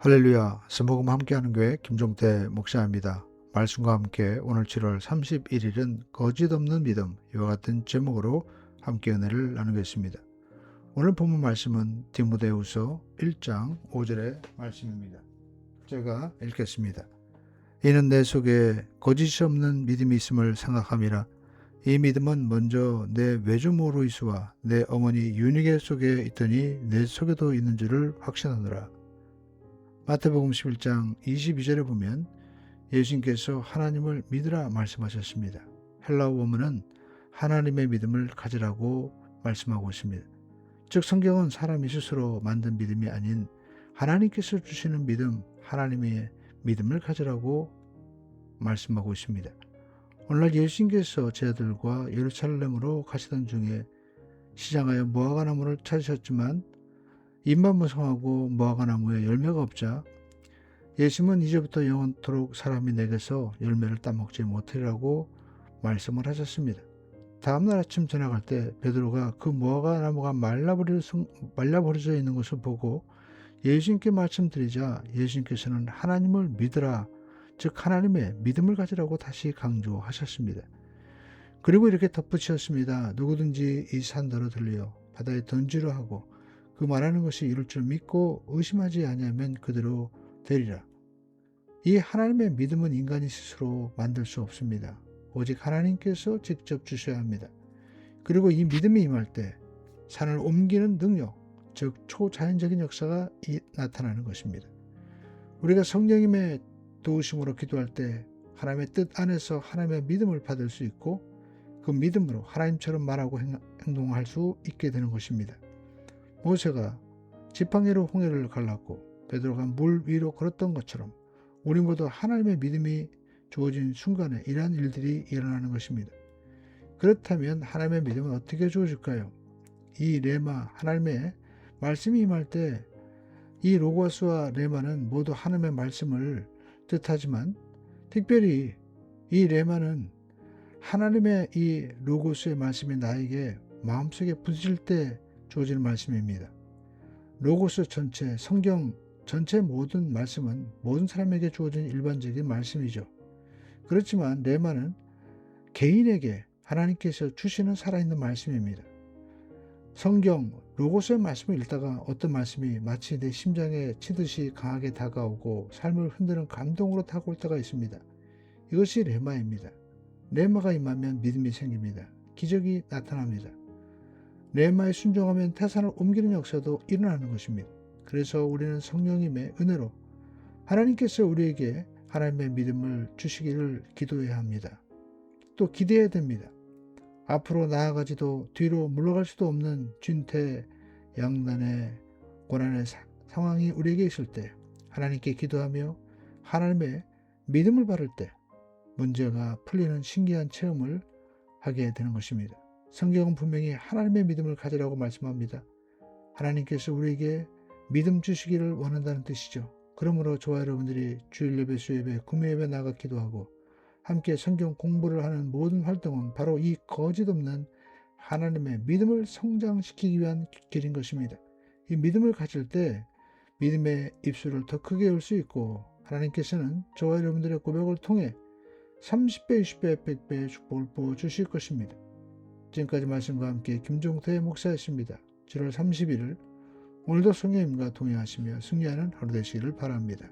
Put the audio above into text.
할렐루야, 스모금 함께하는 교회 김종태 목사입니다. 말씀과 함께 오늘 7월 31일은 거짓 없는 믿음, 이와 같은 제목으로 함께 은혜를 나누겠습니다. 오늘 본문 말씀은 디모데후서 1장 5절의 말씀입니다. 제가 읽겠습니다. 이는 내 속에 거짓이 없는 믿음이 있음을 생각함이라. 이 믿음은 먼저 내 외조모 로이스와 내 어머니 유니게 속에 있더니 내 속에도 있는 줄을 확신하노라. 마태복음 11장 22절에 보면 예수님께서 하나님을 믿으라 말씀하셨습니다. 헬라어 원문은 하나님의 믿음을 가지라고 말씀하고 있습니다. 즉 성경은 사람이 스스로 만든 믿음이 아닌 하나님께서 주시는 믿음, 하나님의 믿음을 가지라고 말씀하고 있습니다. 오늘날 예수님께서 제 아들과 예루살렘으로 가시던 중에 시장하여 무화과 나무를 찾으셨지만 잎만 무성하고 무화과 나무에 열매가 없자 예수님은 이제부터 영원토록 사람이 내게서 열매를 따먹지 못하리라고 말씀을 하셨습니다. 다음날 아침 지나갈 때 베드로가 그 무화과 나무가 말라버려져 있는 것을 보고 예수님께 말씀드리자 예수님께서는 하나님을 믿으라, 즉 하나님의 믿음을 가지라고 다시 강조하셨습니다. 그리고 이렇게 덧붙이셨습니다. 누구든지 이 산더러 들려 바다에 던지려 하고 그 말하는 것이 이룰 줄 믿고 의심하지 아니하면 그대로 되리라. 이 하나님의 믿음은 인간이 스스로 만들 수 없습니다. 오직 하나님께서 직접 주셔야 합니다. 그리고 이 믿음이 임할 때 산을 옮기는 능력, 즉 초자연적인 역사가 나타나는 것입니다. 우리가 성령님의 도우심으로 기도할 때 하나님의 뜻 안에서 하나님의 믿음을 받을 수 있고 그 믿음으로 하나님처럼 말하고 행동할 수 있게 되는 것입니다. 모세가 지팡이로 홍해를 갈랐고 베드로가 물 위로 걸었던 것처럼 우리 모두 하나님의 믿음이 주어진 순간에 이러한 일들이 일어나는 것입니다. 그렇다면 하나님의 믿음은 어떻게 주어질까요? 이 레마, 하나님의 말씀이 임할 때 이 로고스와 레마는 모두 하나님의 말씀을 뜻하지만 특별히 이 레마는 하나님의 이 로고스의 말씀이 나에게 마음속에 부딪힐 때 주어지는 말씀입니다. 로고스 전체, 성경 전체 모든 말씀은 모든 사람에게 주어진 일반적인 말씀이죠. 그렇지만 레마는 개인에게 하나님께서 주시는 살아있는 말씀입니다. 성경 로고스의 말씀을 읽다가 어떤 말씀이 마치 내 심장에 치듯이 강하게 다가오고 삶을 흔드는 감동으로 다가올 때가 있습니다. 이것이 레마입니다. 레마가 임하면 믿음이 생깁니다. 기적이 나타납니다. 레마에 순종하면 태산을 옮기는 역사도 일어나는 것입니다. 그래서 우리는 성령님의 은혜로 하나님께서 우리에게 하나님의 믿음을 주시기를 기도해야 합니다. 또 기대해야 됩니다. 앞으로 나아가지도 뒤로 물러갈 수도 없는 진퇴양난의 고난의 상황이 우리에게 있을 때 하나님께 기도하며 하나님의 믿음을 바를 때 문제가 풀리는 신기한 체험을 하게 되는 것입니다. 성경은 분명히 하나님의 믿음을 가지라고 말씀합니다. 하나님께서 우리에게 믿음 주시기를 원한다는 뜻이죠. 그러므로 저와 여러분들이 주일 예배, 수예배, 금요 예배 나가 기도하고 함께 성경 공부를 하는 모든 활동은 바로 이 거짓 없는 하나님의 믿음을 성장시키기 위한 길인 것입니다. 이 믿음을 가질 때 믿음의 입술을 더 크게 열 수 있고 하나님께서는 저와 여러분들의 고백을 통해 30배, 20배, 100배의 축복을 부어주실 것입니다. 지금까지 말씀과 함께 김종태 목사였습니다. 7월 31일 오늘도 성령님과 동행하시며 승리하는 하루 되시기를 바랍니다.